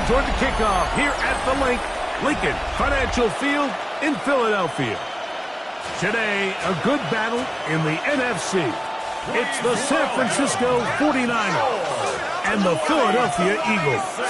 now toward the kickoff here at the Lincoln Financial Field in Philadelphia. Today, a good battle in the NFC. It's the San Francisco 49ers and the Philadelphia Eagles.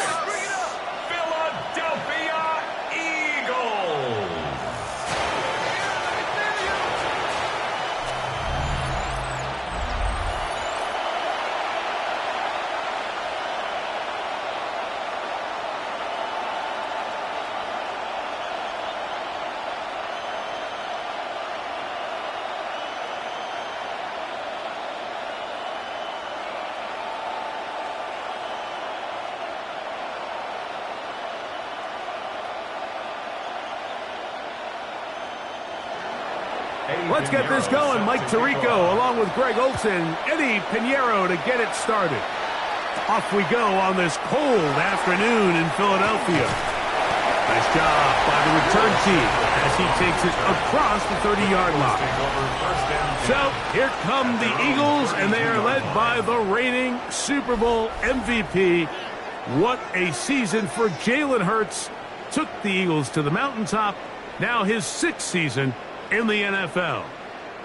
Let's get this going. Mike Tirico along with Greg Olson, Eddie Pinheiro to get it started. Off we go on this cold afternoon in Philadelphia. Nice job by the return team as he takes it across the 30-yard line. So here come the Eagles, and they are led by the reigning Super Bowl MVP. What a season for Jalen Hurts. Took the Eagles to the mountaintop. Now his 6th season in the NFL.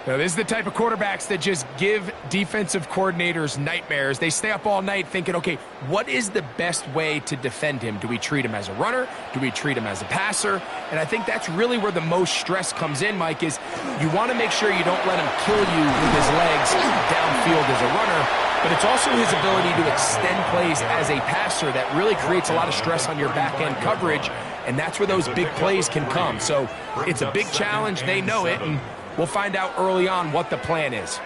Now, this is the type of quarterbacks that just give defensive coordinators nightmares. They stay up all night thinking, okay, what is the best way to defend him? Do we treat him as a runner? Do we treat him as a passer? And I think that's really where the most stress comes in, Mike, is you want to make sure you don't let him kill you with his legs downfield as a runner, but it's also his ability to extend plays as a passer that really creates a lot of stress on your back-end coverage, and that's where those big plays can come. So it's a big challenge. They know it, and we'll find out early on what the plan is.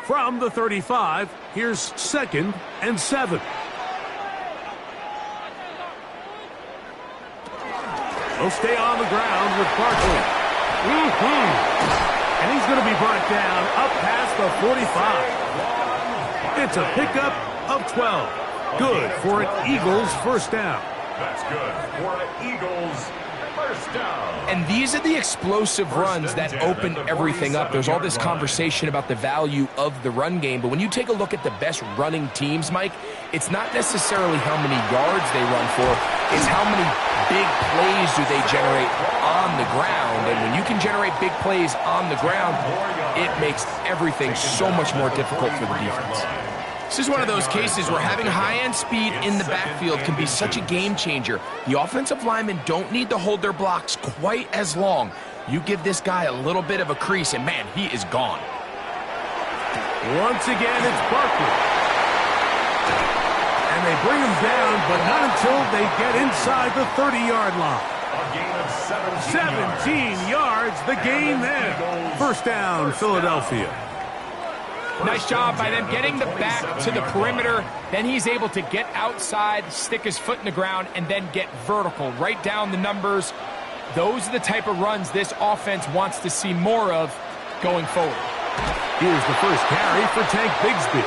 From the 35, here's 2nd and 7. They'll stay on the ground with Barkley. And he's going to be brought down up past the 45. It's a pickup of 12. Good for an Eagles first down. That's good for an Eagles first down. And these are the explosive runs that open everything up. There's all this conversation about the value of the run game, but when you take a look at the best running teams, Mike, it's not necessarily how many yards they run for, it's how many big plays do they generate on the ground. And when you can generate big plays on the ground, it makes everything so much more difficult for the defense. This is one of those cases where having high-end speed in the backfield can be such a game changer. The offensive linemen don't need to hold their blocks quite as long. You give this guy a little bit of a crease, and man, he is gone. Once again, it's Barkley. And they bring him down, but not until they get inside the 30-yard line. A gain of 17 yards, the gain there. First down, Philadelphia. Nice job by them getting the back to the perimeter. Then he's able to get outside, stick his foot in the ground, and then get vertical. Right down the numbers. Those are the type of runs this offense wants to see more of going forward. Here's the first carry for Tank Bigsby.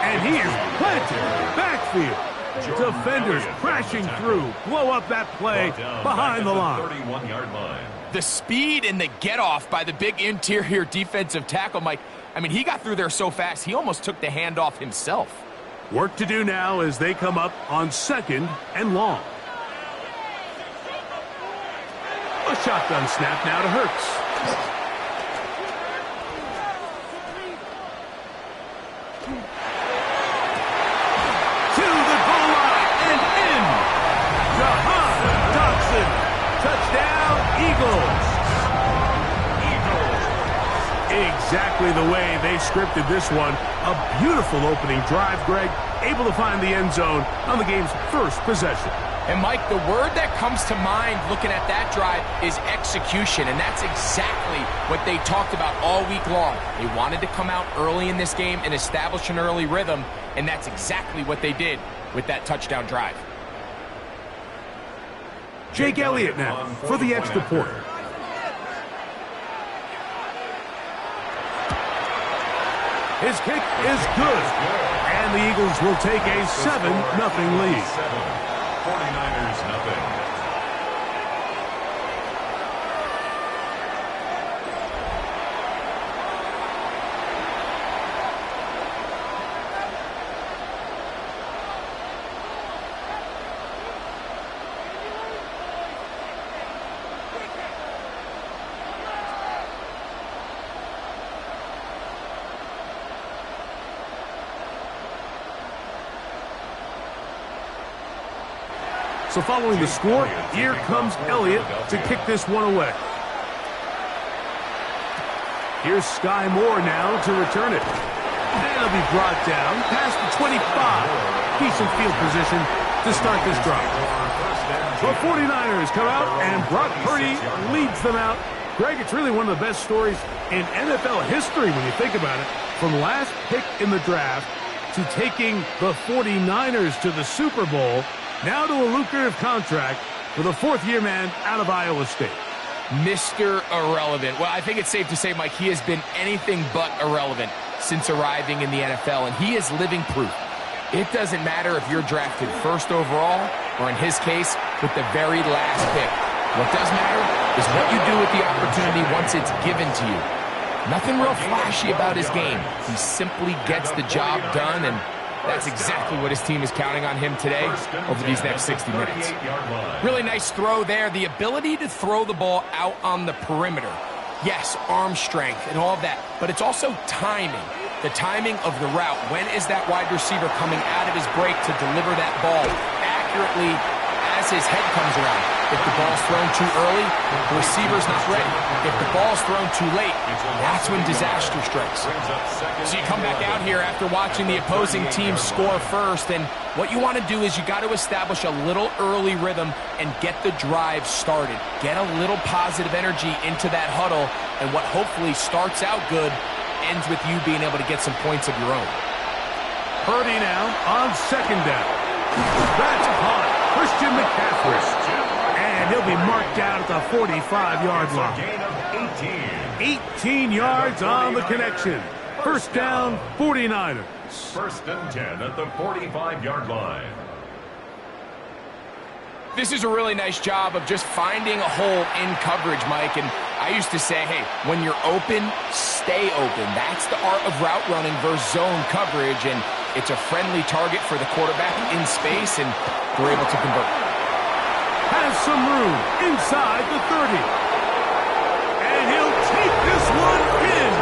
And he is planted backfield. Defenders crashing through. Blow up that play behind the line. 31-yard line. The speed and the get-off by the big interior defensive tackle, Mike. I mean, he got through there so fast, he almost took the handoff himself. Work to do now as they come up on 2nd and long. A shotgun snap now to Hurts. To the goal line and in. Jahan Dodson. Touchdown, Eagles. Exactly the way they scripted this one. A beautiful opening drive, Greg. Able to find the end zone on the game's first possession. And, Mike, the word that comes to mind looking at that drive is execution, and that's exactly what they talked about all week long. They wanted to come out early in this game and establish an early rhythm, and that's exactly what they did with that touchdown drive. Jake Elliott now for the extra point. His kick is good. And the Eagles will take a 7-0 lead. 49ers nothing. So following the score, here comes Elliott to kick this one away. Here's Sky Moore now to return it. And it'll be brought down past the 25. Decent field position to start this drive. The 49ers come out, and Brock Purdy leads them out. Greg, it's really one of the best stories in NFL history when you think about it. From last pick in the draft to taking the 49ers to the Super Bowl, now to a lucrative contract for the fourth-year man out of Iowa State. Mr. Irrelevant. Well, I think it's safe to say, Mike, he has been anything but irrelevant since arriving in the NFL, and he is living proof. It doesn't matter if you're drafted first overall or, in his case, with the very last pick. What does matter is what you do with the opportunity once it's given to you. Nothing real flashy about his game. He simply gets the job done, and that's exactly what his team is counting on him today over these next 60 minutes. Really nice throw there. The ability to throw the ball out on the perimeter. Yes, arm strength and all of that, but it's also timing. The timing of the route. When is that wide receiver coming out of his break to deliver that ball accurately as his head comes around? If the ball's thrown too early, the receiver's not ready. If the ball's thrown too late, that's when disaster strikes. So you come back out here after watching the opposing team score first, and what you want to do is you got to establish a little early rhythm and get the drive started. Get a little positive energy into that huddle, and what hopefully starts out good ends with you being able to get some points of your own. Purdy now on second down. That's caught. Christian McCaffrey. And he'll be marked down at the 45-yard line. 18 yards on the connection. First down, 49ers. First and 10 at the 45-yard line. This is a really nice job of just finding a hole in coverage, Mike. And I used to say, hey, when you're open, stay open. That's the art of route running versus zone coverage. And it's a friendly target for the quarterback in space, and they're able to convert. Has some room inside the 30. And he'll take this one in.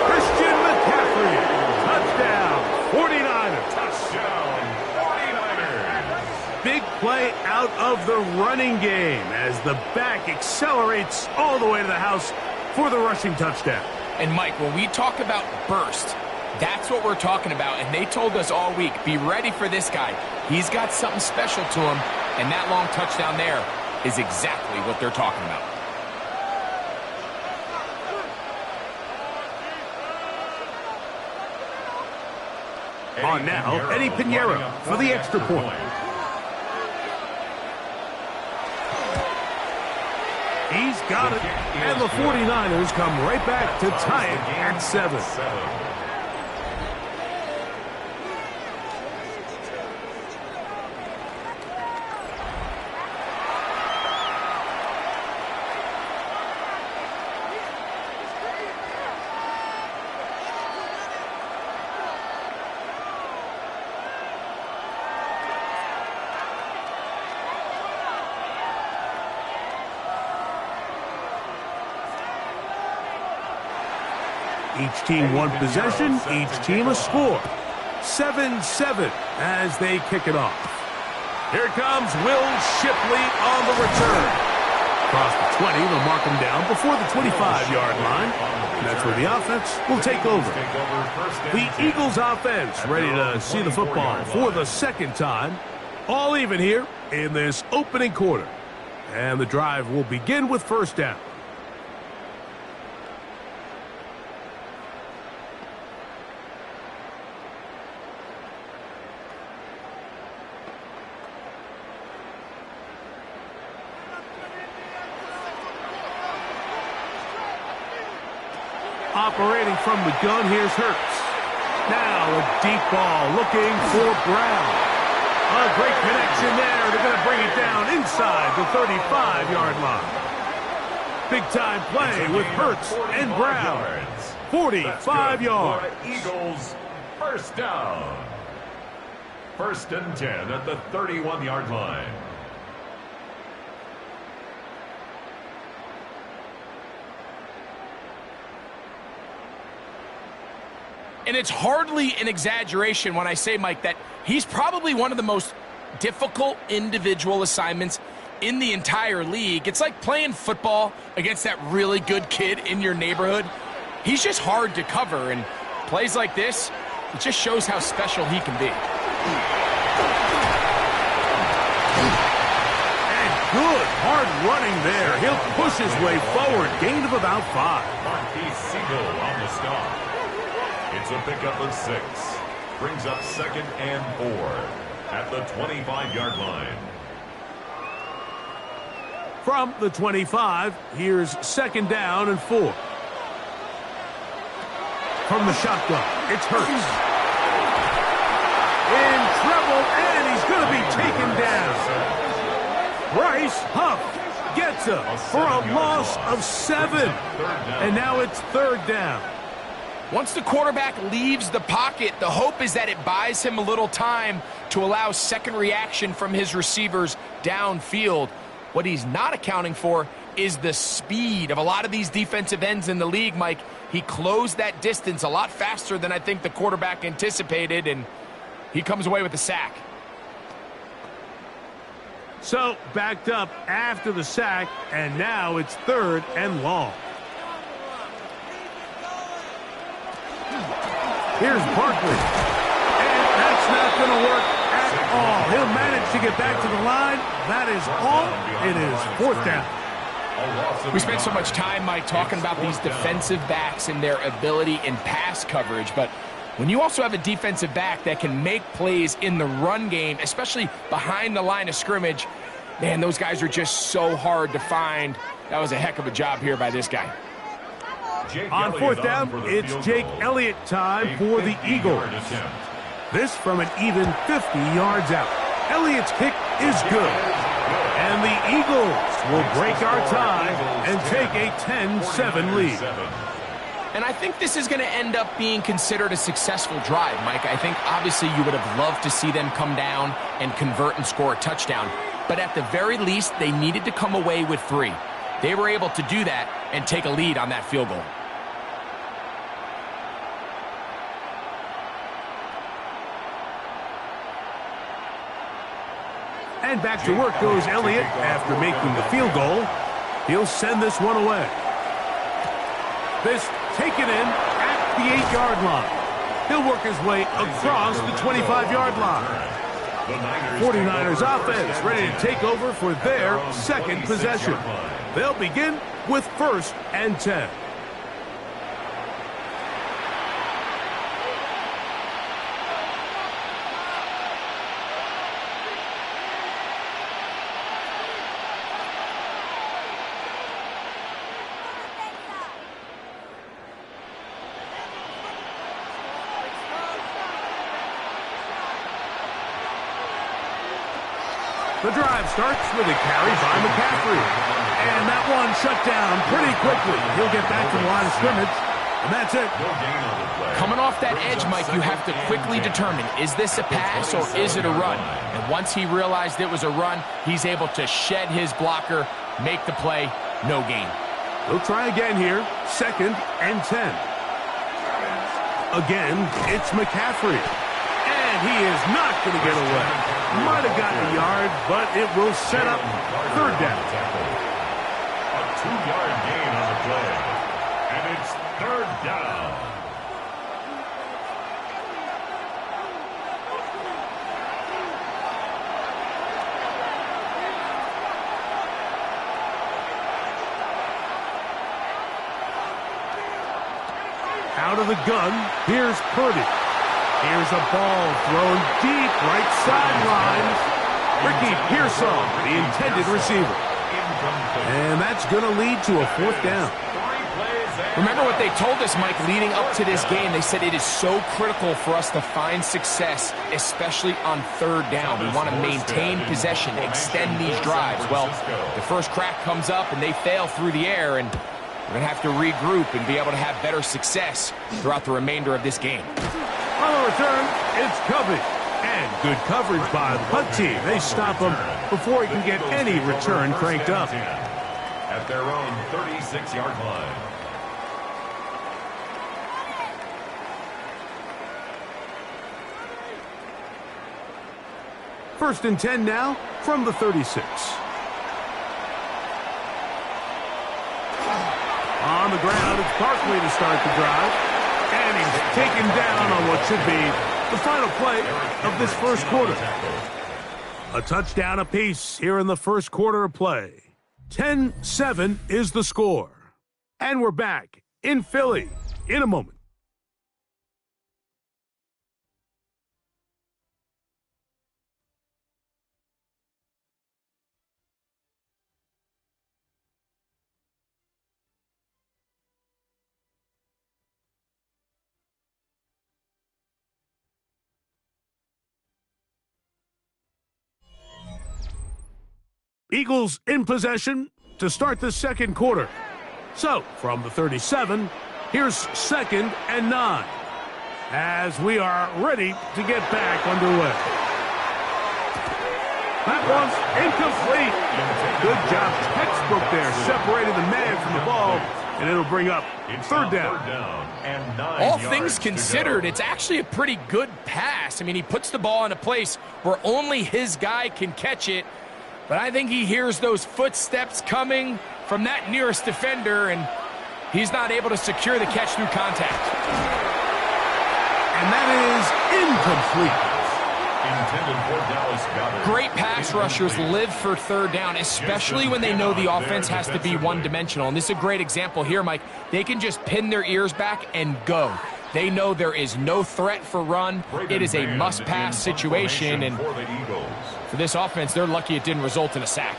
Christian McCaffrey. Touchdown, 49ers. Touchdown, 49ers. Big play out of the running game as the back accelerates all the way to the house for the rushing touchdown. And, Mike, when we talk about burst, that's what we're talking about. And they told us all week, be ready for this guy. He's got something special to him. And that long touchdown there is exactly what they're talking about. On now, Eddie Pinheiro for the extra point. He's got it. And the 49ers come right back to tie it at 7. Each team one possession, each team a score. 7-7 as they kick it off. Here comes Will Shipley on the return. Across the 20, they'll mark him down before the 25-yard line. And that's where the offense will take over. The Eagles offense ready to see the football for the second time. All even here in this opening quarter. And the drive will begin with first down. Operating from the gun, here's Hurts. Now a deep ball looking for Brown. A great connection there. They're going to bring it down inside the 35-yard line. Big-time play with Hurts and Brown. 45 yards. Eagles, first down. First and 10 at the 31-yard line. And it's hardly an exaggeration when I say, Mike, that he's probably one of the most difficult individual assignments in the entire league. It's like playing football against that really good kid in your neighborhood. He's just hard to cover, and plays like this, it just shows how special he can be. And good, hard running there. He'll push his way forward. Gain of about 5. On the stop. It's a pickup of 6. Brings up 2nd and 4 at the 25-yard line. From the 25, here's 2nd down and 4. From the shotgun, it's Hurts. In trouble, and he's going to be taken down. Bryce Huff gets him for a loss of 7. And now it's 3rd down. Once the quarterback leaves the pocket, the hope is that it buys him a little time to allow second reaction from his receivers downfield. What he's not accounting for is the speed of a lot of these defensive ends in the league, Mike. He closed that distance a lot faster than I think the quarterback anticipated, and he comes away with a sack. So, backed up after the sack, and now it's 3rd and long. Here's Barkley. And that's not going to work at all. He'll manage to get back to the line. That is all. It is 4th down. We spent so much time, Mike, talking about these defensive backs and their ability in pass coverage, but when you also have a defensive back that can make plays in the run game, especially behind the line of scrimmage, man, those guys are just so hard to find. That was a heck of a job here by this guy. On 4th down, it's Jake Elliott time for the Eagles. This from an even 50 yards out. Elliott's kick is good. And the Eagles will break our tie and take a 10-7 lead. And I think this is going to end up being considered a successful drive, Mike. I think obviously you would have loved to see them come down and convert and score a touchdown. But at the very least, they needed to come away with 3. They were able to do that and take a lead on that field goal. And back to work goes Elliott after making the field goal. He'll send this one away. This taken in at the 8-yard line. He'll work his way across the 25-yard line. 49ers offense ready to take over for their 2nd possession. They'll begin with 1st and 10. The drive starts with a carry by McCaffrey. And that one shut down pretty quickly. He'll get back to the line of scrimmage, and that's it. Coming off that edge, Mike, you have to quickly determine, is this a pass or is it a run? And once he realized it was a run, he's able to shed his blocker, make the play, no gain. He'll try again here, 2nd and 10. Again, it's McCaffrey. And he is not going to get away. Might have gotten a yard, but it will set up 3rd down. A 2-yard gain on the play. And it's 3rd down. Out of the gun, here's Purdy. Here's a ball thrown deep right sideline. Ricky Pearsall, the intended receiver. And that's going to lead to a 4th down. Remember what they told us, Mike, leading up to this game. They said it is so critical for us to find success, especially on 3rd down. We want to maintain possession, extend these drives. Well, the first crack comes up and they fail through the air, and we're going to have to regroup and be able to have better success throughout the remainder of this game. On the return, it's Covey. And good coverage by the punt team. They stop him before he can get any return cranked up. At their own 36-yard line. First and 10 now from the 36. On the ground, it's Barkley to start the drive. And he's taken down on what should be the final play of this first quarter. A touchdown apiece here in the first quarter of play. 10-7 is the score. And we're back in Philly in a moment. Eagles in possession to start the second quarter. So, from the 37, here's 2nd and 9 as we are ready to get back underway. That one's incomplete. Good job, textbook there, separating the man from the ball, and it'll bring up 3rd down. And 9 All yards things considered, it's actually a pretty good pass. I mean, he puts the ball in a place where only his guy can catch it. But I think he hears those footsteps coming from that nearest defender, and he's not able to secure the catch through contact. And that is incomplete. Intended for Dallas Goedert. Great pass rushers live for 3rd down, especially when they know the offense has to be one-dimensional. And this is a great example here, Mike. They can just pin their ears back and go. They know there is no threat for run. It is a must-pass situation, and for this offense, they're lucky it didn't result in a sack.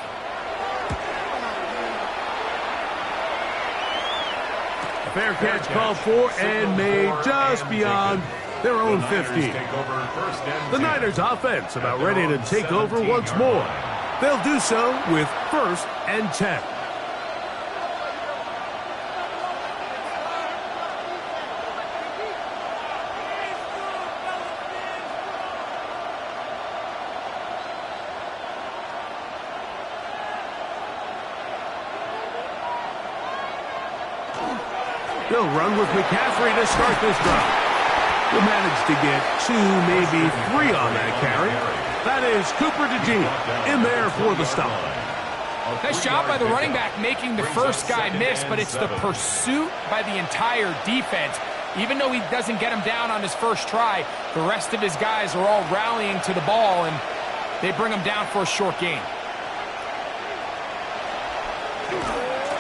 A fair catch called for and made just beyond their own 15. The Niners offense about ready to take over once more. They'll do so with 1st and 10. They'll run with McCaffrey to start this drive. He'll manage to get 2, maybe 3 on that carry. That is Cooper DeJean in there for the stop. Nice job by the running back making the first guy miss, but it's the pursuit by the entire defense. Even though he doesn't get him down on his first try, the rest of his guys are all rallying to the ball, and they bring him down for a short gain.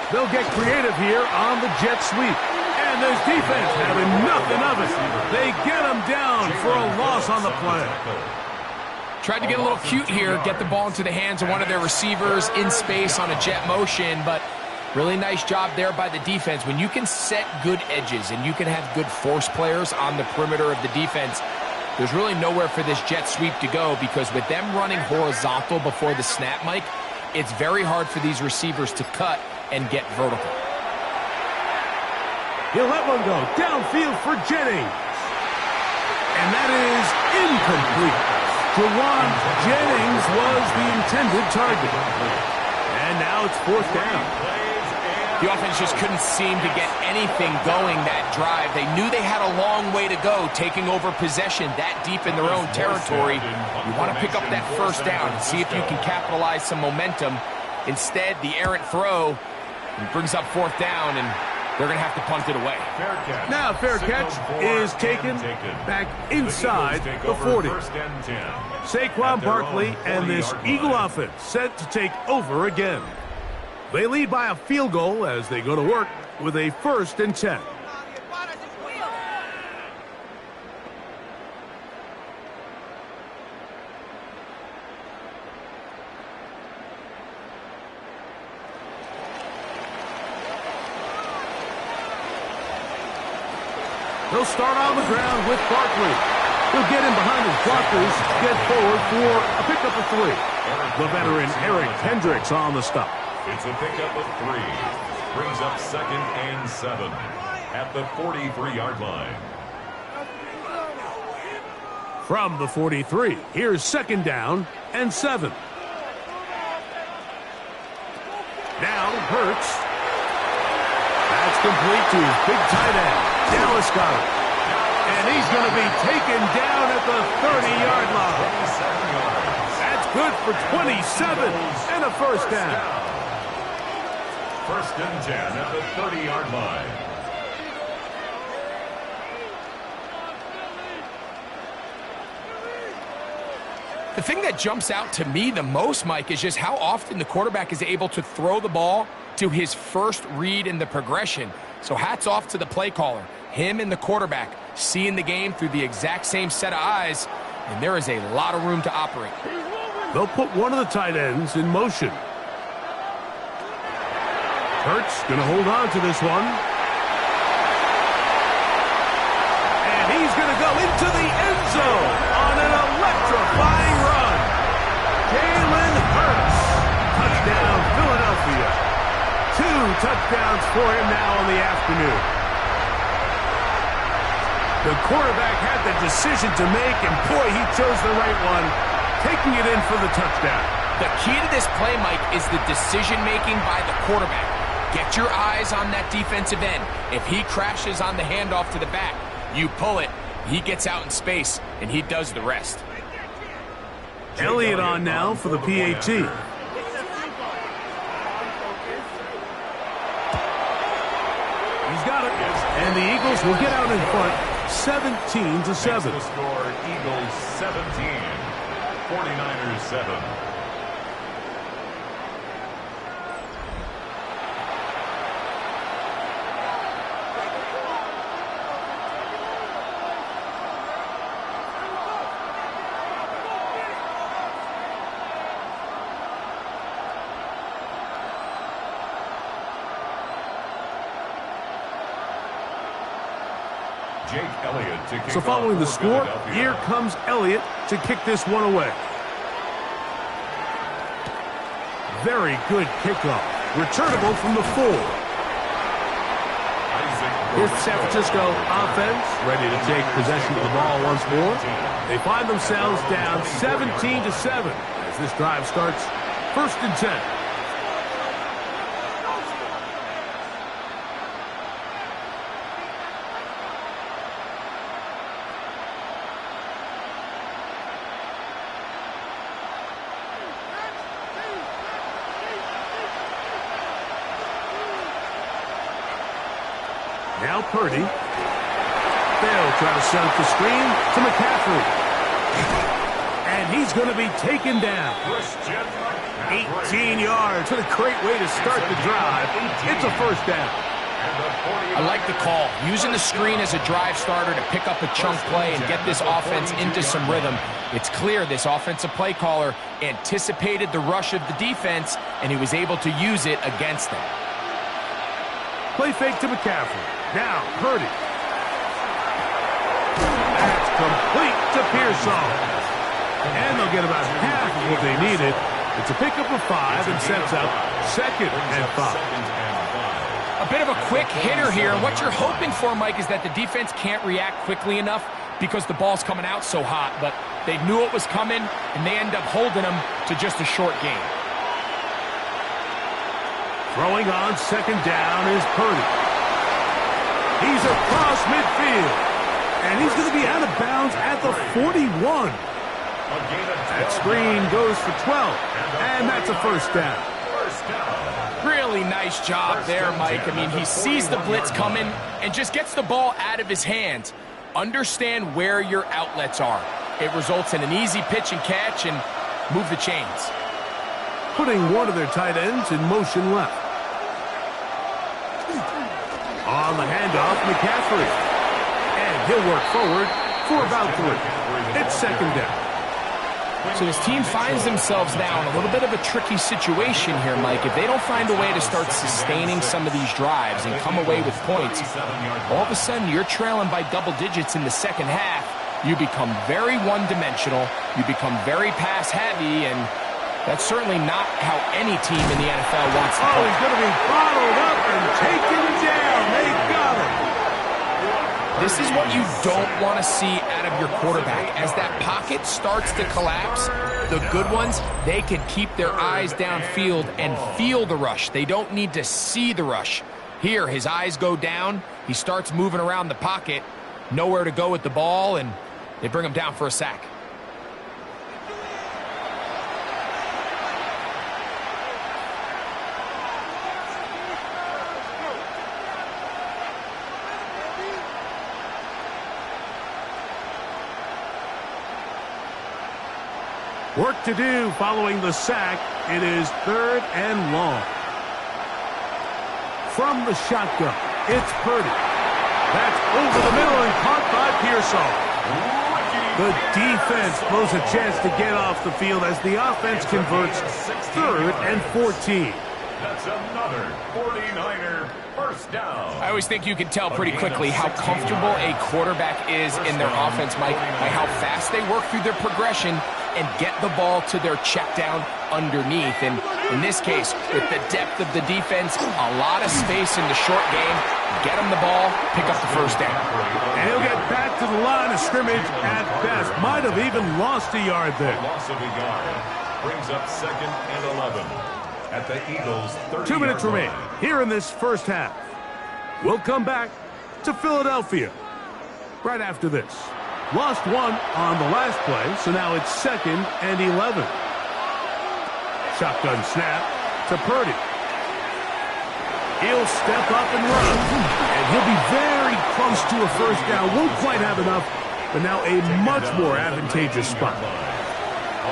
They'll get creative here on the jet sweep. And this defense having nothing of it. They get him down for a loss on the play. Tried to get a little cute here, get the ball into the hands of one of their receivers in space on a jet motion, but really nice job there by the defense. When you can set good edges and you can have good force players on the perimeter of the defense, there's really nowhere for this jet sweep to go, because with them running horizontal before the snap, Mike, it's very hard for these receivers to cut and get vertical. He'll let one go downfield for Jennings. And that is incomplete. Jawan Jennings was the intended target. And now it's 4th down. The offense just couldn't seem to get anything going that drive. They knew they had a long way to go, taking over possession that deep in their own territory. You want to pick up that 1st down and see if you can capitalize some momentum. Instead, the errant throw brings up 4th down, and they're going to have to punt it away. Now fair catch is taken back inside the 40. Saquon Barkley and this Eagle offense set to take over again. They lead by a field goal as they go to work with a 1st and 10. They'll start on the ground with Barkley. He'll get in behind his blockers, get forward for a pickup of 3. The veteran Eric Hendricks on the stop. It's a pickup of 3. Brings up 2nd and 7 at the 43-yard line. From the 43, here's 2nd down and 7. Now Hurts. That's complete to his big tight end, Dallas Goedert. And he's going to be taken down at the 30-yard line. At good for 27 and a first down. First and 10 at the 30-yard line. The thing that jumps out to me the most, Mike, is just how often the quarterback is able to throw the ball to his first read in the progression. So hats off to the play caller. Him and the quarterback seeing the game through the exact same set of eyes, and there is a lot of room to operate. They'll put one of the tight ends in motion. Hurts going to hold on to this one. And he's going to go into the end zone on an electrifying run. Jalen Hurts. Touchdown, Philadelphia. 2 touchdowns for him now in the afternoon. The quarterback had the decision to make, and boy, he chose the right one, taking it in for the touchdown. The key to this play, Mike, is the decision-making by the quarterback. Get your eyes on that defensive end. If he crashes on the handoff to the back, you pull it, he gets out in space, and he does the rest. Elliott on now for the PAT. He's got it. And the Eagles will get out in front, 17-7. The score, Eagles 17, 49ers 7. So following the score, here comes Elliott to kick this one away. Very good kickoff. Returnable from the 4. Here's the San Francisco offense, ready to take possession of the ball once more. They find themselves down 17-7 as this drive starts. First and 10. Now Purdy. They'll try to set up the screen to McCaffrey. And he's going to be taken down. 18 yards. What a great way to start the drive. It's a first down. I like the call. Using the screen as a drive starter to pick up a chunk play and get this offense into some rhythm. It's clear this offensive play caller anticipated the rush of the defense, and he was able to use it against them. Play fake to McCaffrey. Now, Purdy. That's complete to Pearsall. And they'll get about half of what they needed. It's a pickup of 5 and sets up 2nd and 5. A bit of a quick hitter here. What you're hoping for, Mike, is that the defense can't react quickly enough because the ball's coming out so hot. But they knew it was coming, and they end up holding them to just a short gain. Throwing on 2nd down is Purdy. He's across midfield. And he's going to be out of bounds at the 41. That screen goes for 12. And that's a first down. Really nice job there, Mike. I mean, he sees the blitz coming and just gets the ball out of his hands. Understand where your outlets are. It results in an easy pitch and catch and move the chains. Putting one of their tight ends in motion left. On the handoff, McCaffrey. And he'll work forward for about 3. It's 2nd down. So this team finds themselves now in a little bit of a tricky situation here, Mike. If they don't find a way to start sustaining some of these drives and come away with points, all of a sudden you're trailing by double digits in the second half. You become very one-dimensional. You become very pass-heavy, and that's certainly not how any team in the NFL wants to play. Oh, he's going to be bottled up and taken down. They got him. This is what you don't want to see out of your quarterback. As that pocket starts to collapse, the good ones, they can keep their eyes downfield and feel the rush. They don't need to see the rush. Here, his eyes go down. He starts moving around the pocket. Nowhere to go with the ball, and they bring him down for a sack. Work to do following the sack. It is 3rd and long. From the shotgun, it's Purdy. That's over the middle and caught by Pearsall. The defense blows a chance to get off the field as the offense converts 3rd and 14. That's another 49er first down. I always think you can tell pretty quickly how comfortable a quarterback is in their offense, Mike, by how fast they work through their progression and get the ball to their check down underneath. And in this case, with the depth of the defense, a lot of space in the short game, get them the ball, pick up the first down. And he'll get back to the line of scrimmage at best. Might have even lost a yard there. Loss of a yard brings up 2nd and 11 at the Eagles' 30-yard 2 minutes remain here in this first half. We'll come back to Philadelphia right after this. Lost one on the last play, so now it's 2nd and 11. Shotgun snap to Purdy. He'll step up and run, and he'll be very close to a first down. Won't quite have enough, but now a much more advantageous spot.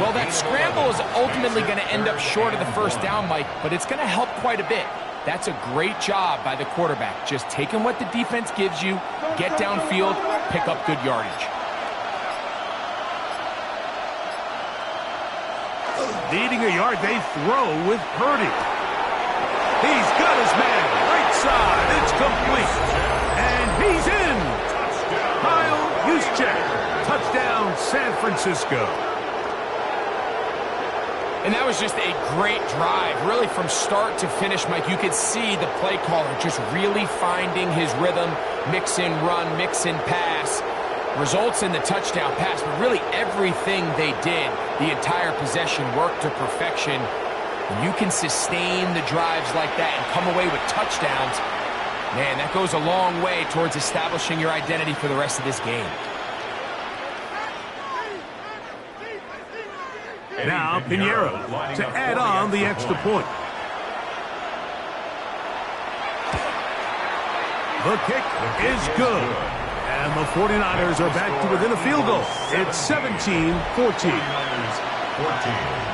Well, that scramble is ultimately going to end up short of the first down, Mike, but it's going to help quite a bit. That's a great job by the quarterback. Just taking what the defense gives you, get downfield, pick up good yardage. Needing a yard, they throw with Purdy. He's got his man right side. It's complete. And he's in. Kyle Juszczyk. Touchdown, San Francisco. And that was just a great drive, really from start to finish, Mike. You could see the play caller just really finding his rhythm, mix in run, mix in pass. Results in the touchdown pass, but really everything they did, the entire possession worked to perfection. When you can sustain the drives like that and come away with touchdowns, man, that goes a long way towards establishing your identity for the rest of this game. Now Pinheiro to add on the extra point. The kick is good. And the 49ers are back to within a field goal. It's 17-14. 49ers 14.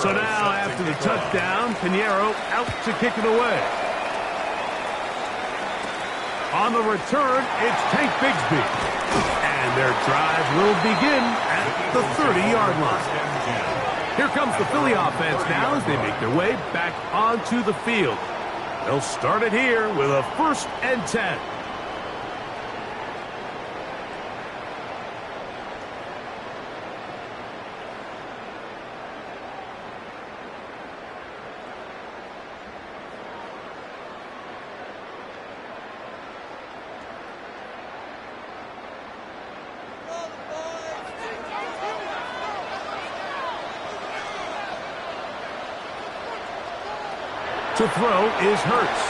So now, after the touchdown, Pinheiro out to kick it away. On the return, it's Tank Bigsby. And their drive will begin at the 30-yard line. Here comes the Philly offense now as they make their way back onto the field. They'll start it here with a 1st and 10. To throw is Hurts.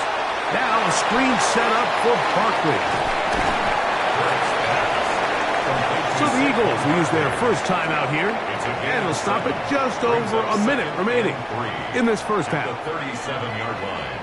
Now a screen set up for Barkley. So the Eagles will use their first time out here, and they'll stop it just over a minute remaining in this first half. The 37-yard line.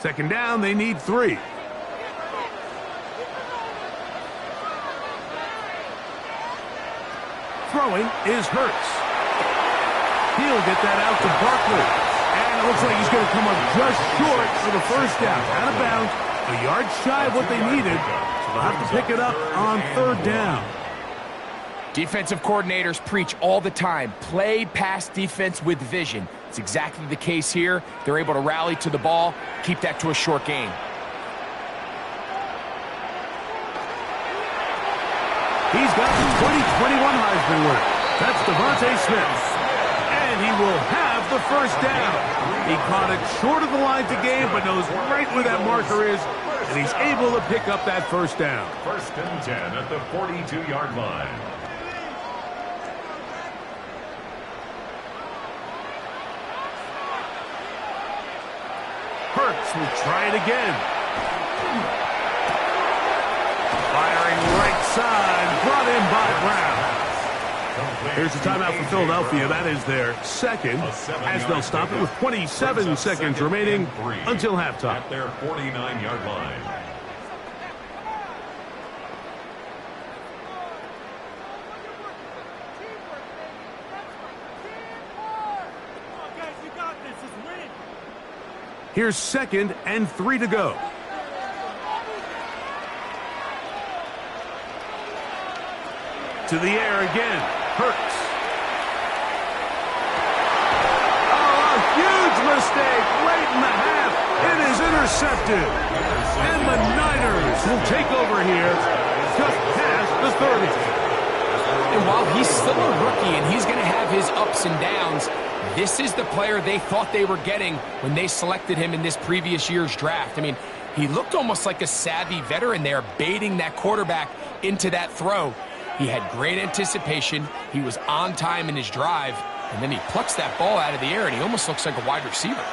Second down, they need 3. Throwing is Hurts. He'll get that out to Barkley. And it looks like he's going to come up just short for the first down. Out of bounds, a yard shy of what they needed. So they'll have to pick it up on 3rd down. Defensive coordinators preach all the time, play pass defense with vision. It's exactly the case here. They're able to rally to the ball, keep that to a short gain. He's got the 2021 Heisman winner. That's Devontae Smith. And he will have the first down. He caught it short of the line to gain, but knows right where that marker is, and he's able to pick up that first down. 1st and 10 at the 42-yard line. Hurts will try it again. Firing right side, brought in by Brown. Here's the timeout for Philadelphia. That is their second, as they'll stop it with 27 seconds remaining until halftime. At their 49-yard line. Here's 2nd and 3 to go. To the air again. Hurts. Oh, a huge mistake late in the half. It is intercepted. And the Niners will take over here just past the 30. And while he's still a rookie and he's going to have his ups and downs, this is the player they thought they were getting when they selected him in this previous year's draft. I mean, he looked almost like a savvy veteran there, baiting that quarterback into that throw. He had great anticipation. He was on time in his drive, and then he plucks that ball out of the air, and he almost looks like a wide receiver.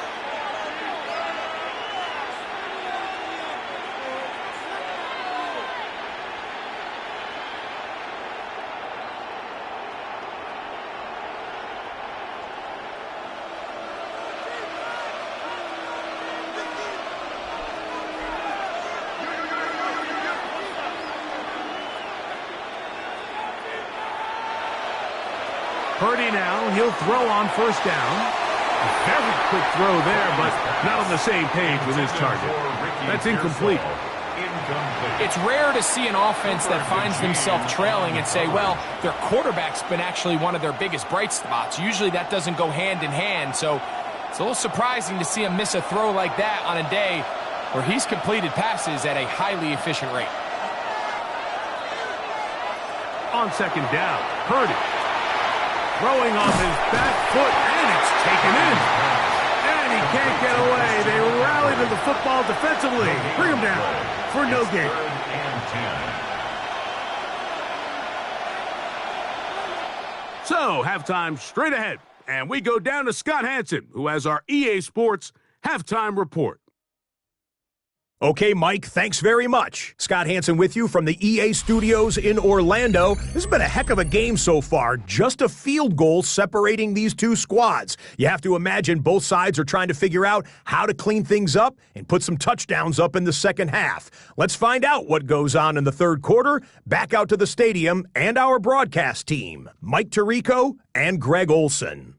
Purdy now, he'll throw on first down. A very quick throw there, but not on the same page with his target. That's incomplete. It's rare to see an offense that finds themselves trailing and say, well, their quarterback's been actually one of their biggest bright spots. Usually that doesn't go hand in hand, so it's a little surprising to see him miss a throw like that on a day where he's completed passes at a highly efficient rate. On 2nd down, Purdy. Throwing off his back foot, and it's taken in. And he can't get away. They rally to the football defensively. Bring him down for no gain. So, halftime straight ahead. And we go down to Scott Hansen, who has our EA Sports halftime report. Okay, Mike, thanks very much. Scott Hansen with you from the EA Studios in Orlando. This has been a heck of a game so far. Just a field goal separating these two squads. You have to imagine both sides are trying to figure out how to clean things up and put some touchdowns up in the second half. Let's find out what goes on in the third quarter. Back out to the stadium and our broadcast team, Mike Tirico and Greg Olson.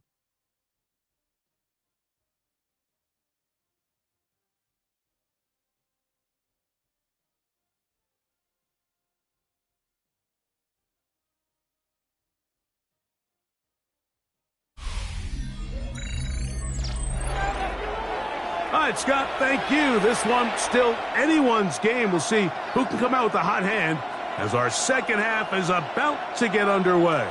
All right, Scott, thank you. This one still anyone's game. We'll see who can come out with the hot hand as our second half is about to get underway.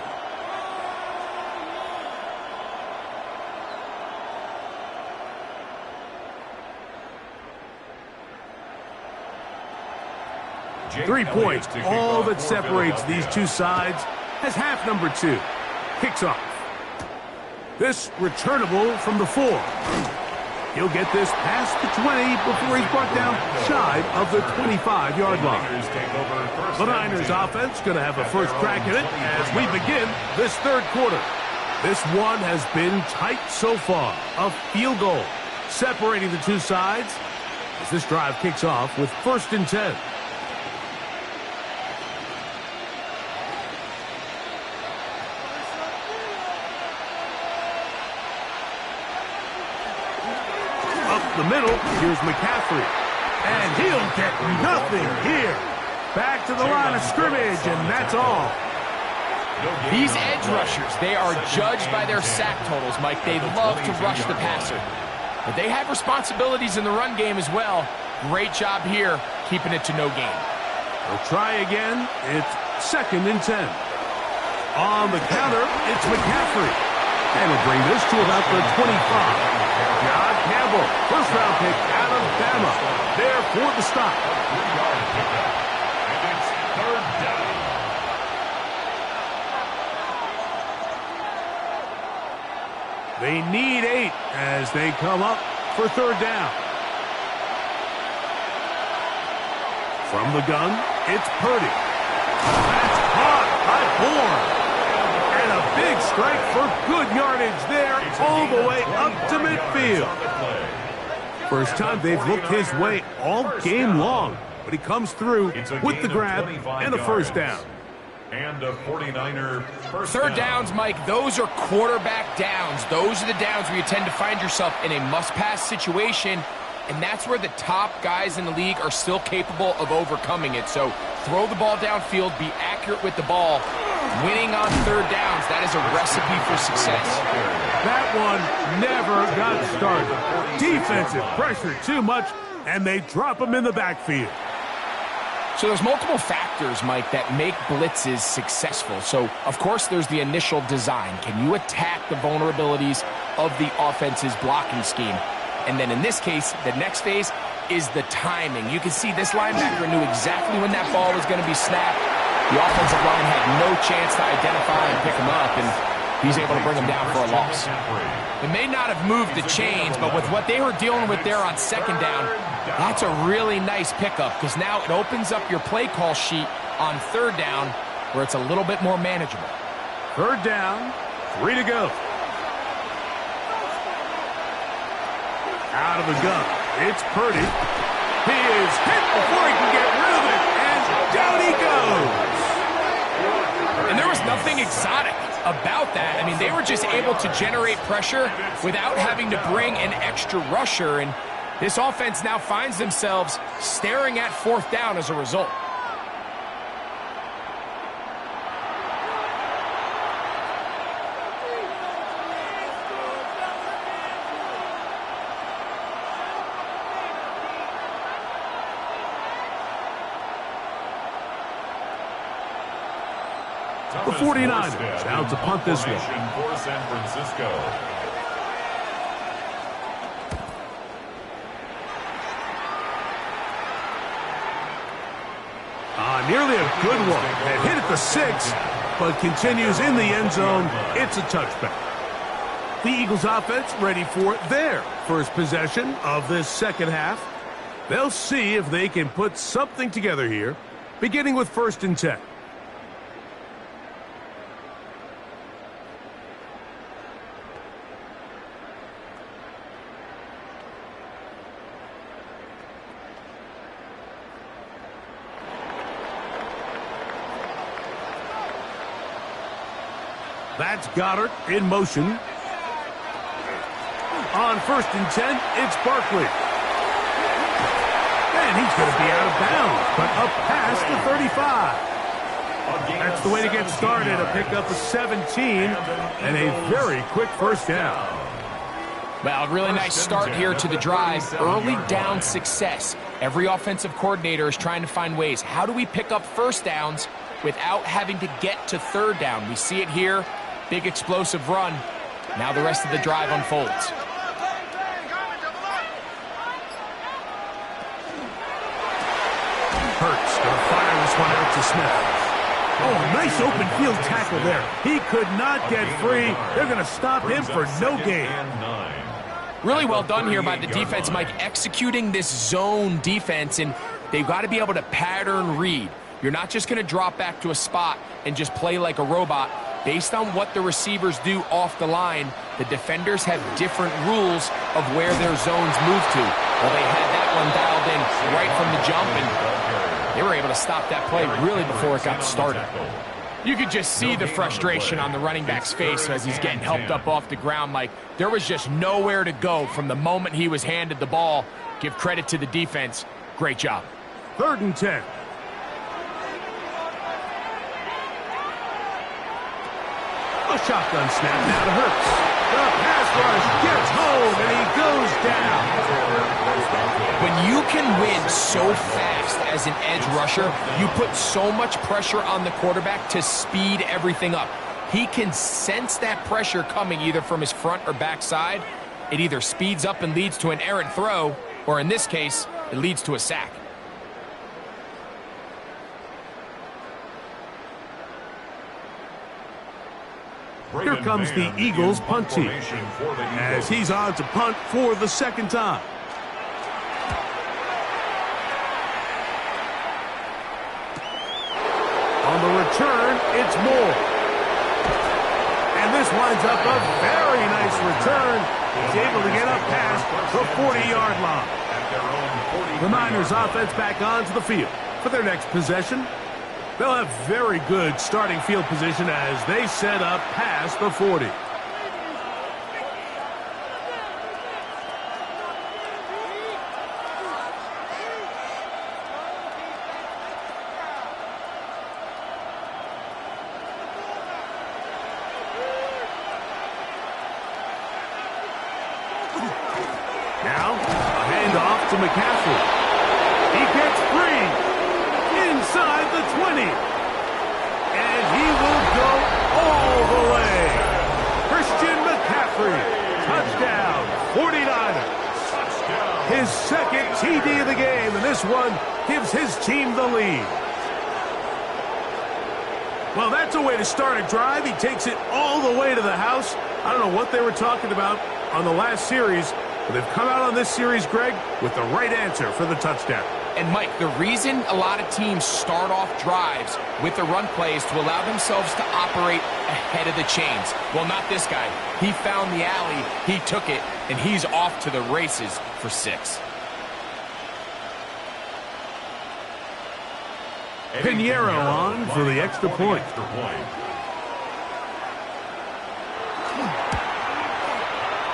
Three points, all that separates these two sides as half number 2 kicks off. This returnable from the 4. He'll get this past the 20 before he's brought down shy of the 25-yard line. The Niners offense going to have a first crack at it as we begin this third quarter. This one has been tight so far. A field goal separating the two sides as this drive kicks off with 1st and 10. The middle, here's McCaffrey. And he'll get nothing here. Back to the line of scrimmage, and that's all. These edge rushers, they are judged by their sack totals, Mike. They love to rush the passer. But they have responsibilities in the run game as well. Great job here, keeping it to no gain. We'll try again. It's 2nd and 10. On the counter, it's McCaffrey. And we'll bring this to about the 25. John Campbell, first-round pick out of Bama. There for the stop. And it's third down. They need 8 as they come up for third down. From the gun, it's Purdy. That's caught by Bourne. And a big strike for good yardage there all the way up to midfield. First time they've looked his way all game long, but he comes through with the grab and a first down. And a 49er first Third downs, Mike, those are quarterback downs. Those are the downs where you tend to find yourself in a must-pass situation, and that's where the top guys in the league are still capable of overcoming it. So throw the ball downfield, be accurate with the ball. Winning on third downs, that is a recipe for success. That one never got started. Defensive pressure too much, and they drop him in the backfield. So there's multiple factors, Mike, that make blitzes successful. So, of course, there's the initial design. Can you attack the vulnerabilities of the offense's blocking scheme? And then in this case, the next phase is the timing. You can see this linebacker knew exactly when that ball was going to be snapped. The offensive line had no chance to identify and pick him up, and he's able to bring him down for a loss. It may not have moved the chains, but with what they were dealing with there on second down, that's a really nice pickup because now it opens up your play call sheet on third down where it's a little bit more manageable. Third down, 3 to go. Out of the gun, it's Purdy. He is hit before he can get rid of it, and down he goes. And there was nothing exotic about that. I mean, they were just able to generate pressure without having to bring an extra rusher, and this offense now finds themselves staring at fourth down as a result. The 49ers out to punt this one. For San Francisco. Nearly a good one. That hit at the 6, but continues in the end zone. It's a touchback. The Eagles offense ready for their first possession of this second half. They'll see if they can put something together here, beginning with 1st and 10. That's Goddard in motion. On 1st and 10, it's Barkley. And he's going to be out of bounds, but up past the 35. That's the way to get started, a pickup of 17 and a very quick first down. Well, a really nice start here to the drive. Early down success. Every offensive coordinator is trying to find ways. How do we pick up first downs without having to get to third down? We see it here. Big explosive run. Now the rest of the drive unfolds. Hurts going to fire this one out to Smith. Oh, nice open field tackle there. He could not get free. They're going to stop him for no gain. Really well done here by the defense, Mike, executing this zone defense, and they've got to be able to pattern read. You're not just going to drop back to a spot and just play like a robot. Based on what the receivers do off the line, the defenders have different rules of where their zones move to. Well, they had that one dialed in right from the jump, and they were able to stop that play really before it got started. You could just see the frustration on the running back's face as he's getting helped up off the ground, Mike. There was just nowhere to go from the moment he was handed the ball. Give credit to the defense. Great job. 3rd and 10. A shotgun snap now to Hurts. The pass rush gets home, and he goes down. When you can win so fast as an edge rusher, you put so much pressure on the quarterback to speed everything up. he can sense that pressure coming either from his front or backside. It either speeds up and leads to an errant throw, or in this case, it leads to a sack. Here comes the Eagles punt team, as he's on to punt for the second time. On the return, it's Moore. And this winds up a very nice return. He's able to get up past the 40-yard line. The Niners offense back onto the field for their next possession. They'll have very good starting field position as they set up past the 40. Now, a handoff to McCaffrey. He gets free inside the 20. And he will go all the way. Christian McCaffrey, touchdown, 49ers. Touchdown. His second TD of the game, and this one gives his team the lead. Well, that's a way to start a drive. He takes it all the way to the house. I don't know what they were talking about on the last series, but they've come out on this series, Greg, with the right answer for the touchdown. And, Mike, the reason a lot of teams start off drives with the run play is to allow themselves to operate ahead of the chains. Well, not this guy. He found the alley, he took it, and he's off to the races for 6. Pinheiro on for the extra point.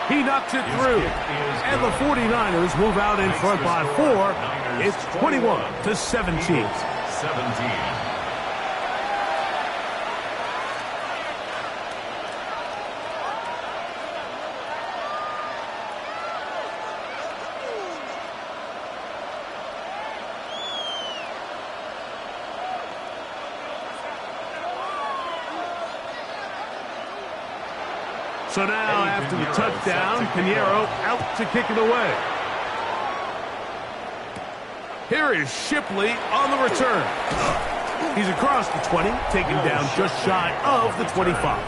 He knocks it through, and the 49ers move out in front by 4. It's 21-17. So now, after the touchdown, Pinheiro out to kick it away. Here is Shipley on the return. He's across the 20, taken down just shy of the 25.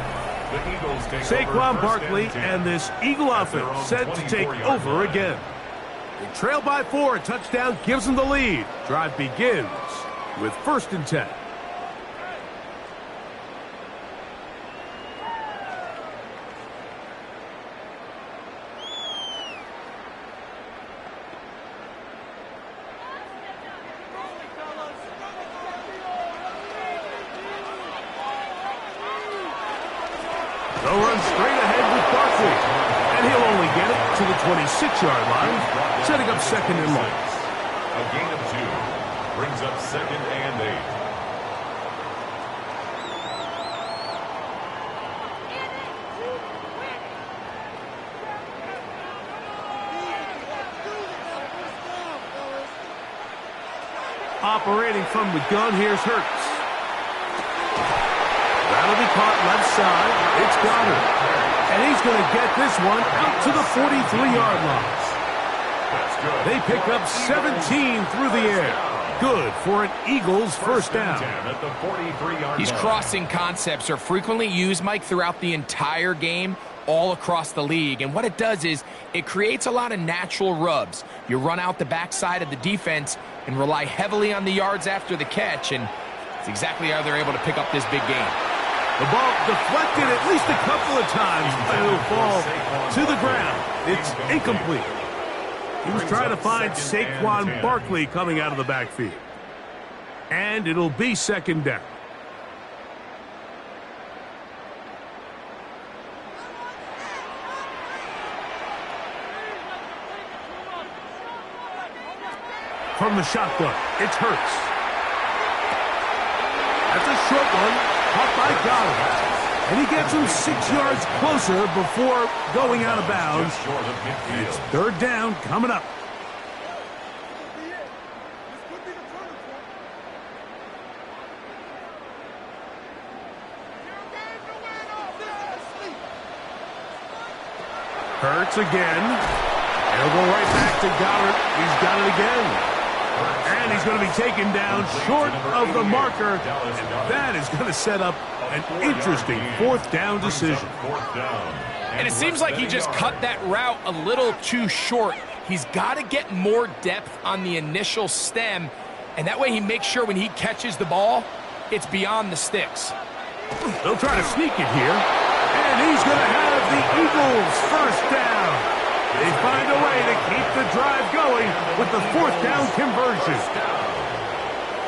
Saquon Barkley and this Eagle offense set to take over again. They trail by 4. A touchdown gives them the lead. Drive begins with 1st and 10. They'll run straight ahead with Barkley, and he'll only get it to the 26-yard line, setting up 2nd and long. A gain of 2 brings up 2nd and 8. Operating from the gun, here's Hurts. That'll be caught left side. It's Goddard. And he's going to get this one out to the 43-yard line. They pick up 17 through the air. Good for an Eagles first down. These crossing concepts are frequently used, Mike, throughout the entire game, all across the league. And what it does is it creates a lot of natural rubs. You run out the backside of the defense and rely heavily on the yards after the catch, and it's exactly how they're able to pick up this big game. The ball deflected at least a couple of times, but it'll fall to the ground. It's incomplete. He was trying to find Saquon Barkley coming out of the backfield. And it'll be 2nd down. From the shotgun, it's Hurts. That's a short one. Caught by Goddard. And he gets him 6 yards closer before going out of bounds. It's 3rd down coming up. Hurts again. He'll go right back to Goddard. He's got it again. And he's going to be taken down short of the marker. And that is going to set up an interesting fourth down decision. And it seems like he just cut that route a little too short. He's got to get more depth on the initial stem, and that way he makes sure when he catches the ball, it's beyond the sticks. They'll try to sneak it here, and he's going to have the Eagles first down. They find a way to keep the drive going with the fourth down conversion.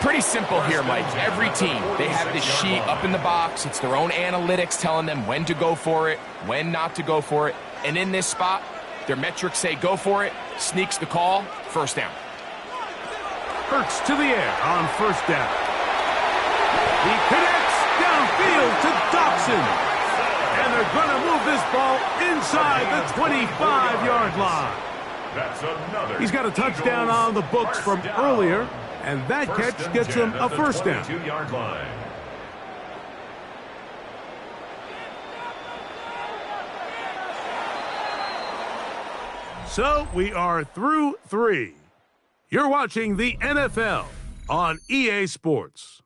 Pretty simple here, Mike. Every team, they have this sheet up in the box. It's their own analytics telling them when to go for it, when not to go for it. And in this spot, their metrics say go for it, sneaks the call, first down. Hurts to the air on first down. He connects downfield to Dobson. And they're going to move this ball inside the 25-yard line. That's another. He's got a touchdown on the books from earlier, and that catch gets him a first down. 22-yard line. So we are through 3. You're watching the NFL on EA Sports.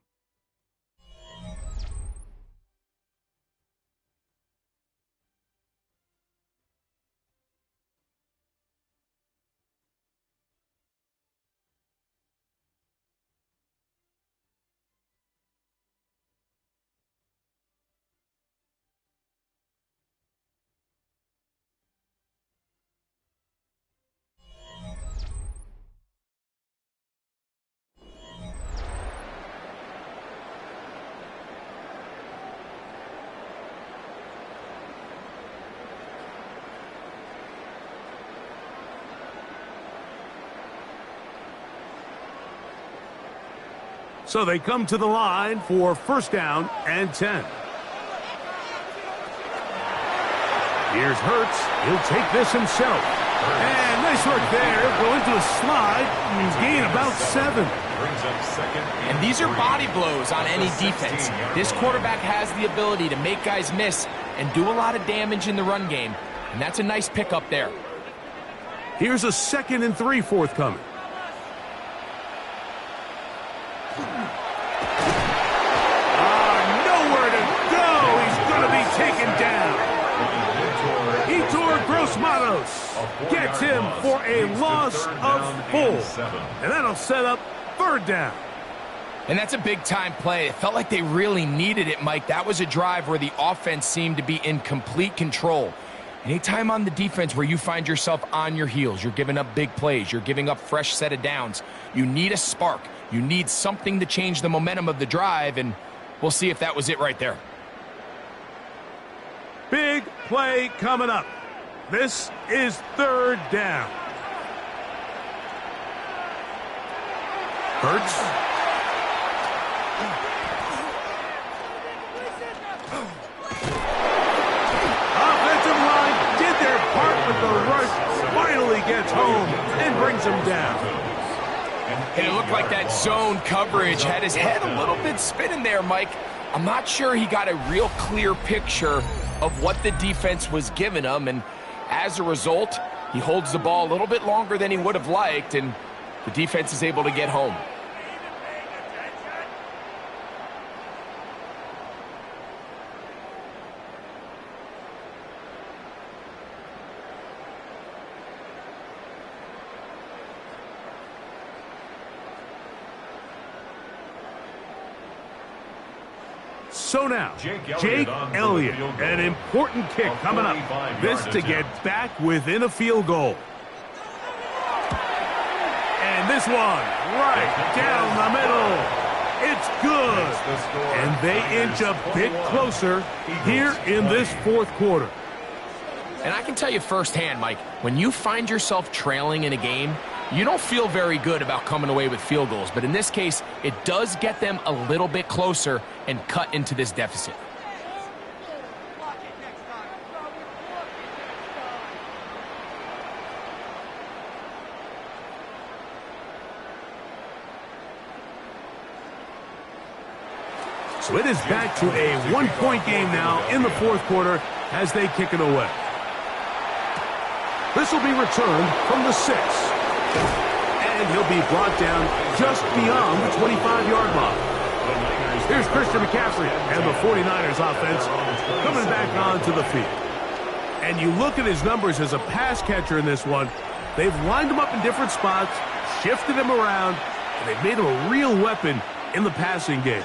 So they come to the line for first down and 10. Here's Hurts. He'll take this himself. And nice work there. He'll go into a slide and gain about 7. And these are body blows on any defense. This quarterback has the ability to make guys miss and do a lot of damage in the run game. And that's a nice pickup there. Here's a 2nd and 3 forthcoming. Nowhere to go. He's going to be taken down. Gross-Matos gets him for a loss of 4. And that'll set up third down. And that's a big-time play. It felt like they really needed it, Mike. That was a drive where the offense seemed to be in complete control. Anytime on the defense where you find yourself on your heels, you're giving up big plays, you're giving up fresh set of downs, you need a spark. You need something to change the momentum of the drive, and we'll see if that was it right there. Big play coming up. This is third down. Hurts. Offensive line did their part with the rush. Finally gets home and brings him down. And it looked like that zone coverage had his head a little bit spinning there, Mike. I'm not sure he got a real clear picture of what the defense was giving him, and as a result, he holds the ball a little bit longer than he would have liked, and the defense is able to get home. So now, Jake Elliott, an important kick coming up. This to get back within a field goal. And this one, right down the middle. It's good. And they inch a bit closer here in this fourth quarter. And I can tell you firsthand, Mike, when you find yourself trailing in a game, you don't feel very good about coming away with field goals. But in this case, it does get them a little bit closer and cut into this deficit. So it is back to a one-point game now in the fourth quarter as they kick it away. This will be returned from the 6. And he'll be brought down just beyond the 25-yard line. Here's Christian McCaffrey and the 49ers offense coming back onto the field. And you look at his numbers as a pass catcher in this one. They've lined him up in different spots, shifted him around, and they've made him a real weapon in the passing game.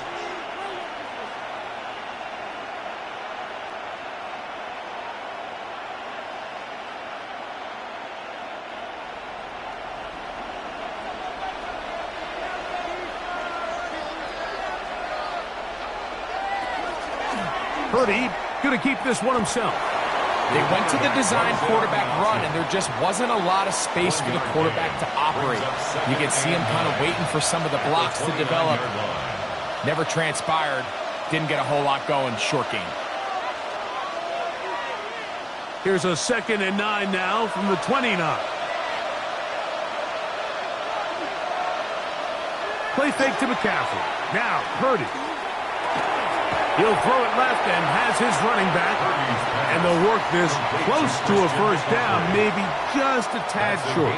Purdy going to keep this one himself. They went to the design quarterback run, and there just wasn't a lot of space for the quarterback to operate. You can see him kind of waiting for some of the blocks to develop. Never transpired. Didn't get a whole lot going. Short game. Here's a 2nd and 9 now from the 29. Play fake to McCaffrey. Now Purdy. He'll throw it left and has his running back. And they'll work this close to a first down, maybe just a tad short.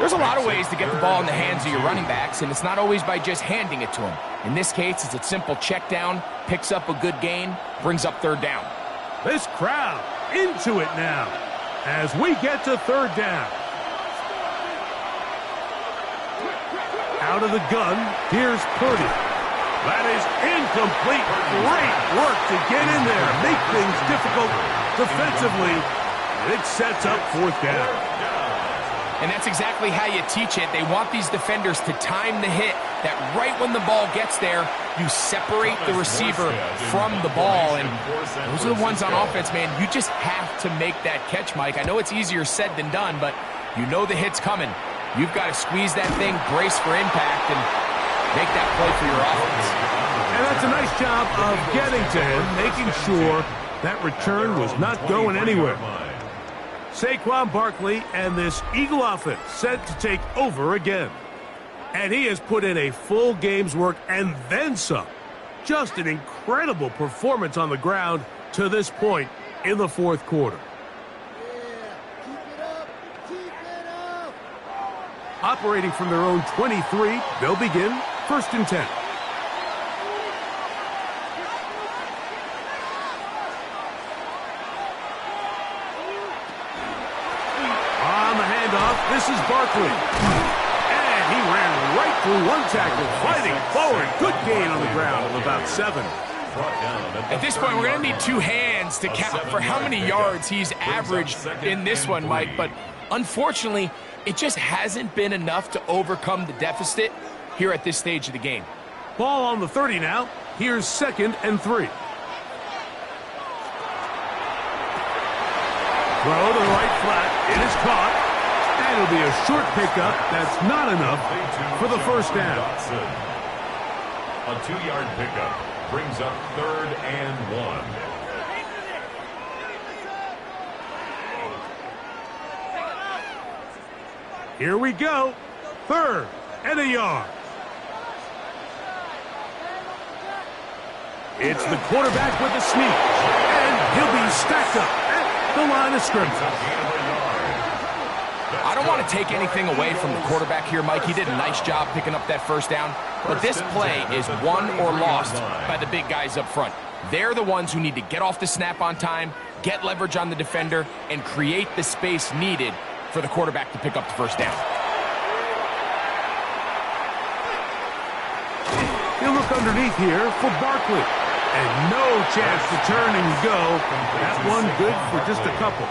There's a lot of ways to get the ball in the hands of your running backs, and it's not always by just handing it to them. In this case, it's a simple check down, picks up a good gain, brings up 3rd down. This crowd into it now as we get to 3rd down. Out of the gun, here's Purdy. That is incomplete. Great work to get in there, make things difficult defensively. It sets up 4th down. And that's exactly how you teach it. They want these defenders to time the hit, that right when the ball gets there, you separate the receiver from the ball. And those are the ones on offense, man. You just have to make that catch, Mike. I know it's easier said than done, but you know the hit's coming. You've got to squeeze that thing, brace for impact, and make that play for your offense. And that's a nice job of getting to him, making sure that return was not going anywhere. Saquon Barkley and this Eagle offense set to take over again. And he has put in a full game's work and then some. Just an incredible performance on the ground to this point in the 4th quarter. Operating from their own 23, they'll begin 1st and 10. On the handoff, this is Barkley. And he ran right through one tackle, fighting forward. Good gain on the ground of about 7. At this point, we're going to need 2 hands to count for how many yards he's averaged in this one, Mike. But unfortunately, it just hasn't been enough to overcome the deficit here at this stage of the game. Ball on the 30 now. Here's 2nd and 3. Throw to the right flat. It is caught. And it'll be a short pickup. That's not enough for the 1st down. A 2-yard pickup brings up 3rd and 1. Here we go. 3rd and a yard. It's the quarterback with the sneak. And he'll be stacked up at the line of scrimmage. I don't want to take anything away from the quarterback here, Mike. He did a nice job picking up that 1st down. But this play is won or lost by the big guys up front. They're the ones who need to get off the snap on time, get leverage on the defender, and create the space needed for the quarterback to pick up the 1st down. He'll look underneath here for Barkley. And no chance to turn and go. That one good for just a couple.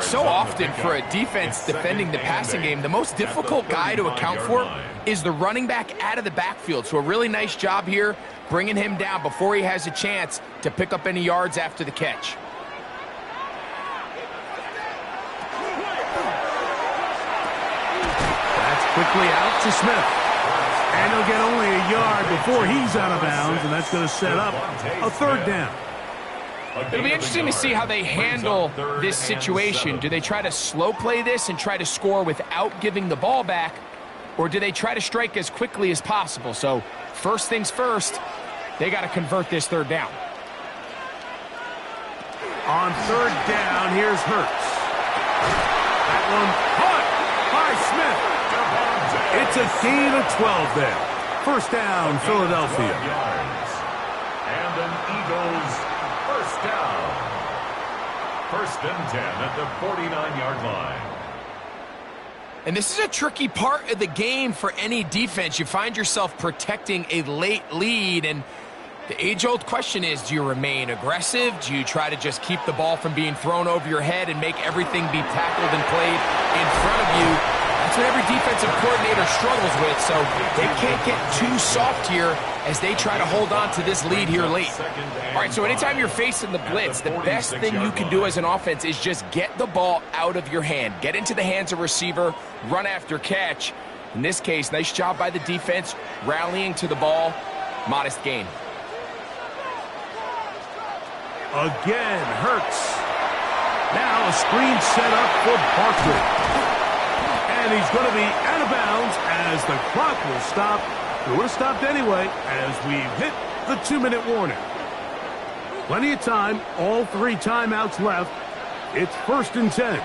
So often for a defense defending the passing game, the most difficult guy to account for is the running back out of the backfield. So a really nice job here bringing him down before he has a chance to pick up any yards after the catch. That's quickly out to Smith. And he'll get only a yard before he's out of bounds, and that's going to set up a 3rd down. It'll be interesting to see how they handle this situation. Do they try to slow play this and try to score without giving the ball back, or do they try to strike as quickly as possible? So first things first, they got to convert this 3rd down. On 3rd down, here's Hurts. one caught by Smith. It's a gain of 12 there. First down, Philadelphia. And an Eagles first down. First and 10 at the 49-yard line. And this is a tricky part of the game for any defense. You find yourself protecting a late lead, and the age-old question is, do you remain aggressive? Do you try to just keep the ball from being thrown over your head and make everything be tackled and played in front of you? That's what every defensive coordinator struggles with, so they can't get too soft here as they try to hold on to this lead here late. All right, so anytime you're facing the blitz, the best thing you can do as an offense is just get the ball out of your hand. Get into the hands of receiver, run after catch. In this case, nice job by the defense, rallying to the ball. Modest gain. Again, Hurts. Now a screen set up for Barkley. And he's going to be out of bounds as the clock will stop. It would have stopped anyway as we've hit the 2-minute warning. Plenty of time, all 3 timeouts left. It's first and 10.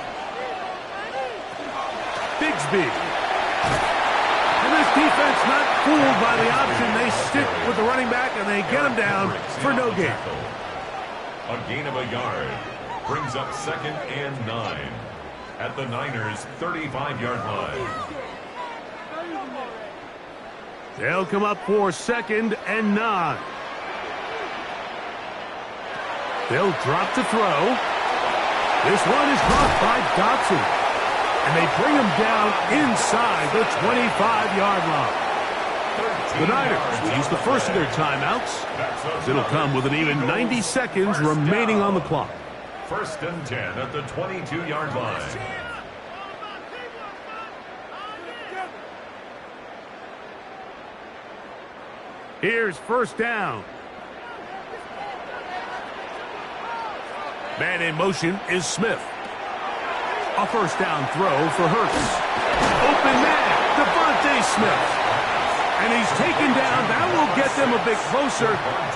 Bigsby. And this defense not fooled by the option. They stick with the running back and they get him down for no gain. A gain of a yard brings up second and 9 at the Niners' 35-yard line. They'll come up for second and 9. They'll drop to throw. This one is caught by Dotson. And they bring him down inside the 25-yard line. The Niners will use the first of their timeouts. It'll come with an even 90 seconds remaining on the clock. First and 10 at the 22-yard line. Here's first down. Man in motion is Smith. A first down throw for Hurts. Open man, Devontae Smith. And he's taken down. That will get them a bit closer.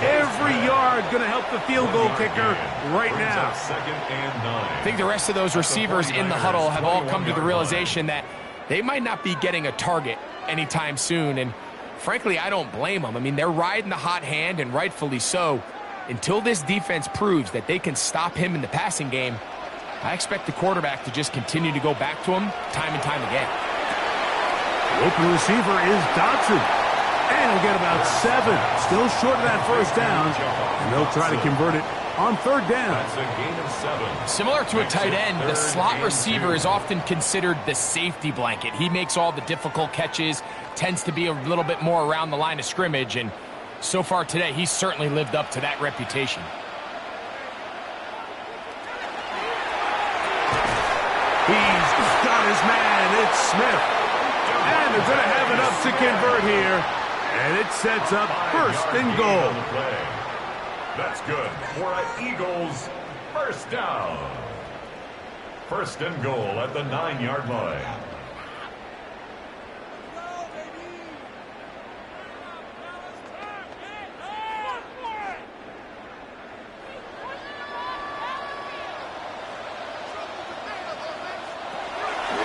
Every yard going to help the field goal kicker right now. I think the rest of those receivers in the huddle have all come to the realization that they might not be getting a target anytime soon. And frankly, I don't blame them. I mean, they're riding the hot hand, and rightfully so. Until this defense proves that they can stop him in the passing game, I expect the quarterback to just continue to go back to him time and time again. The open receiver is Dotson. And he'll get about 7. Still short of that first down. And they'll try to convert it on third down. That's a gain of 7. Similar to a tight end, the slot receiver is often considered the safety blanket. He makes all the difficult catches, tends to be a little bit more around the line of scrimmage, and so far today, he's certainly lived up to that reputation. He's got his man. It's Smith. And they're going to have enough to convert here. And it sets up first and goal. That's good for an Eagles first down. First and goal at the 9-yard line.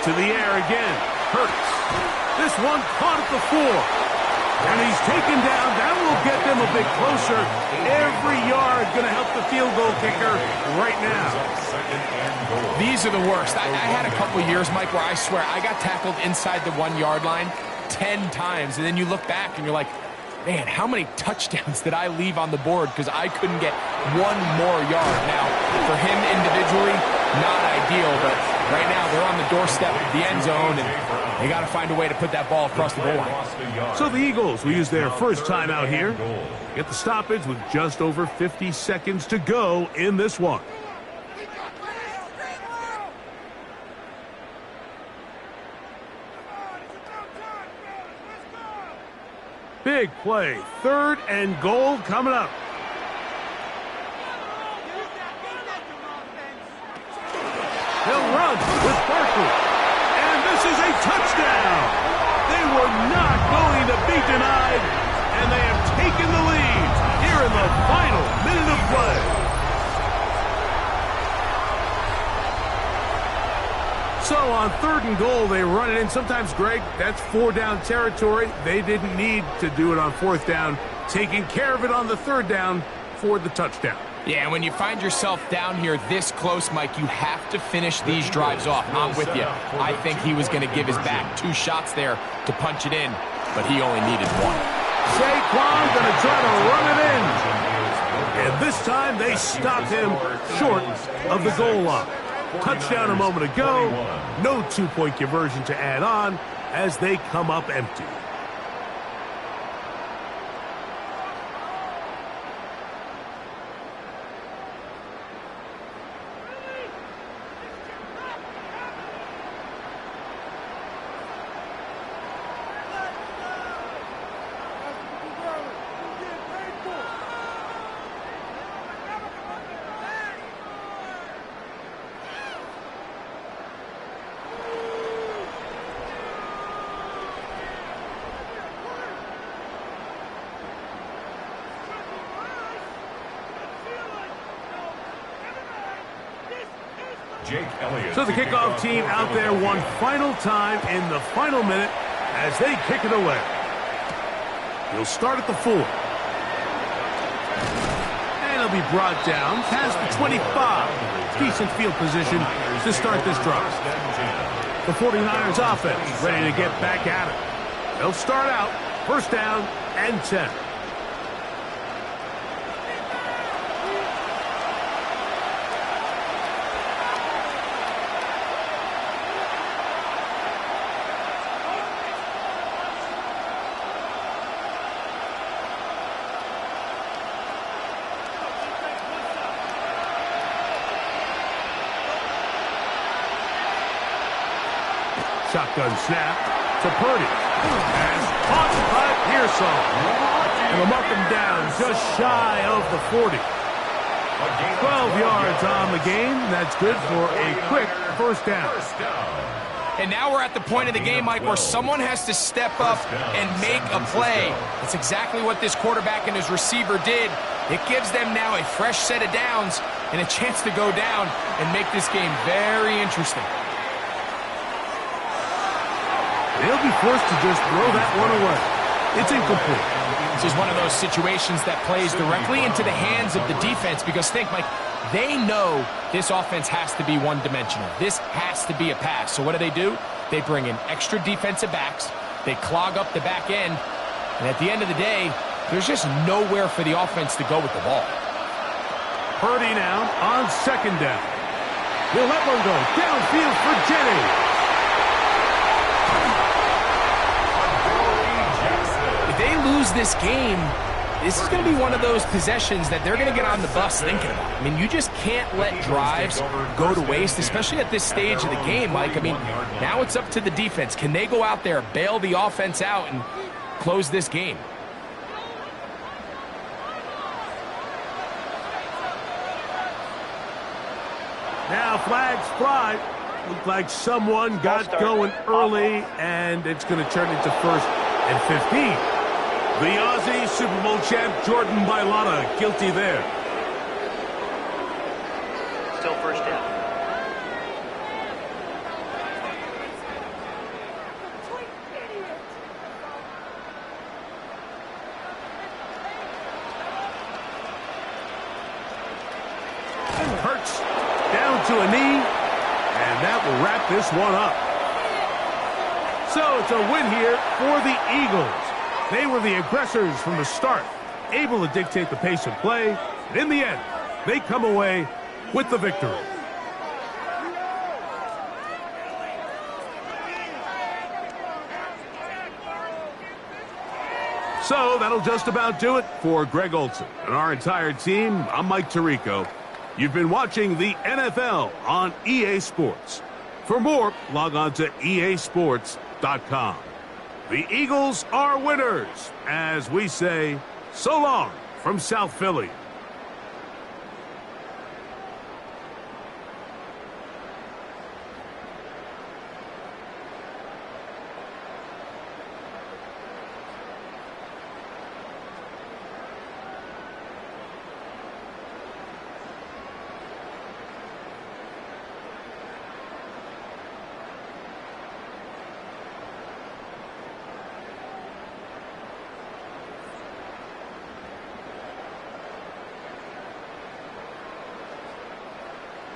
To the air again. Hurts. This one caught at the 4. And he's taken down. That will get them a bit closer. Every yard going to help the field goal kicker right now. These are the worst. I had a couple years, Mike, where I swear I got tackled inside the 1-yard line 10 times. And then you look back and you're like, man, how many touchdowns did I leave on the board because I couldn't get one more yard? Now, for him individually, not ideal, but right now they're on the doorstep of the end zone, and they got to find a way to put that ball across the goal line. So the Eagles will use their first timeout here. Get the stoppage with just over 50 seconds to go in this one. Big play. Third and goal coming up. They'll run with Barkley. And this is a touchdown. They were not going to be denied. And they have taken the lead here in the final minute of play. So on 3rd and goal, they run it in. Sometimes, Greg, that's 4-down territory. They didn't need to do it on 4th down, taking care of it on the 3rd down for the touchdown. Yeah, and when you find yourself down here this close, Mike, you have to finish these drives off. I'm with you. I think he was going to give his back 2 shots there to punch it in, but he only needed 1. Saquon going to try to run it in. And this time they stopped him short of the goal line. Touchdown a moment ago. No 2-point conversion to add on as they come up empty. So the kickoff team out there one final time in the final minute as they kick it away. He'll start at the 4. And he'll be brought down past the 25. Decent field position to start this drive. The 49ers offense ready to get back at it. They'll start out 1st down and 10. Shotgun snap to Purdy. Pass caught by Pearson. And they'll mark him down just shy of the 40. 12 yards on the game. That's good for a quick 1st down. And now we're at the point of the game, Mike, where someone has to step up and make a play. That's exactly what this quarterback and his receiver did. It gives them now a fresh set of downs and a chance to go down and make this game very interesting. They'll be forced to just throw that one away. It's incomplete. This is one of those situations that plays directly into the hands of the defense because think, Mike, they know this offense has to be one-dimensional. This has to be a pass. So what do? They bring in extra defensive backs. They clog up the back end. And at the end of the day, there's just nowhere for the offense to go with the ball. Purdy now on 2nd down. He'll let one go downfield for Jennings. They lose this game, this is going to be one of those possessions that they're going to get on the bus thinking about. I mean, you just can't let drives go to waste, especially at this stage of the game, Mike. I mean, now it's up to the defense. Can they go out there, bail the offense out, and close this game? Now flags fly. Looked like someone got going early, and it's going to turn into 1st and 15. The Aussie Super Bowl champ Jordan Mailata guilty there. Still 1st down. Hurts down to a knee, and that will wrap this one up. So it's a win here for the Eagles. They were the aggressors from the start, able to dictate the pace of play, and in the end, they come away with the victory. So that'll just about do it for Greg Olsen and our entire team. I'm Mike Tirico. You've been watching the NFL on EA Sports. For more, log on to easports.com. The Eagles are winners, as we say, so long from South Philly.